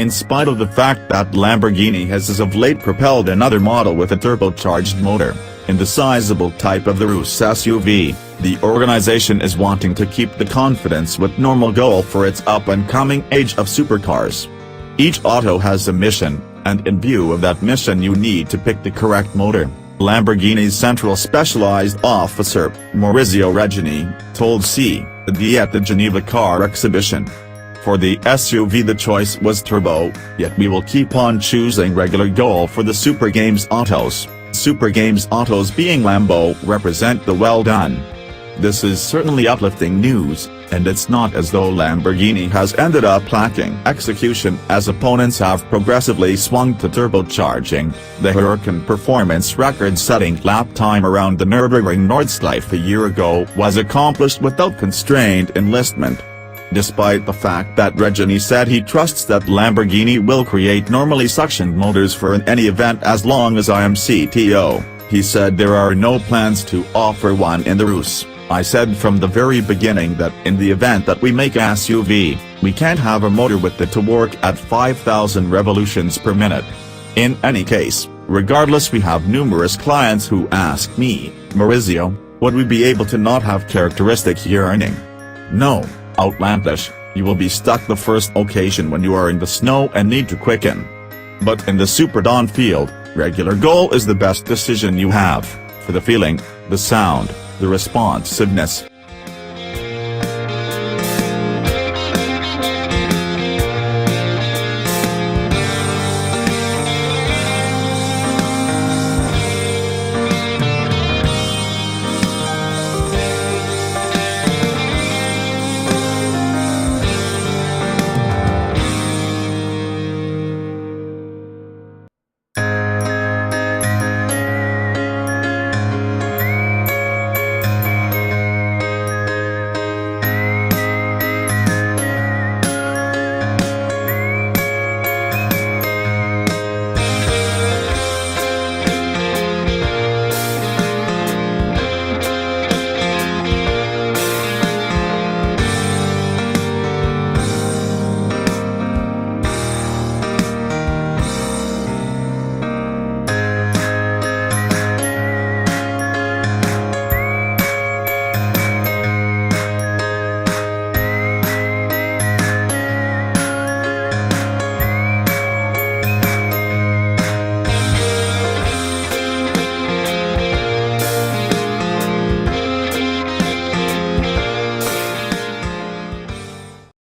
in spite of the fact that Lamborghini has as of late propelled another model with a turbocharged motor. In the sizable type of the Urus SUV, the organization is wanting to keep the confidence with normal goal for its up-and-coming age of supercars. Each auto has a mission, and in view of that mission you need to pick the correct motor, Lamborghini's Central Specialized Officer, Maurizio Reggiani, told C.D. at the Geneva Car Exhibition. For the SUV the choice was turbo, yet we will keep on choosing regular goal for the Super Games autos. Super Games autos being Lambo represent the well done. This is certainly uplifting news, and it's not as though Lamborghini has ended up lacking execution as opponents have progressively swung to turbocharging. The Huracan performance record-setting lap time around the Nürburgring Nordschleife a year ago was accomplished without constrained enlistment. Despite the fact that Reggiani said he trusts that Lamborghini will create normally suctioned motors for any event as long as I am CTO, he said there are no plans to offer one in the Urus. I said from the very beginning that in the event that we make SUV, we can't have a motor with it to work at 5,000 revolutions per minute. In any case, regardless, we have numerous clients who ask me, Maurizio, would we be able to not have characteristic yearning? No. Outlandish, you will be stuck the first occasion when you are in the snow and need to quicken. But in the super dawn field, regular goal is the best decision you have, for the feeling, the sound, the responsiveness,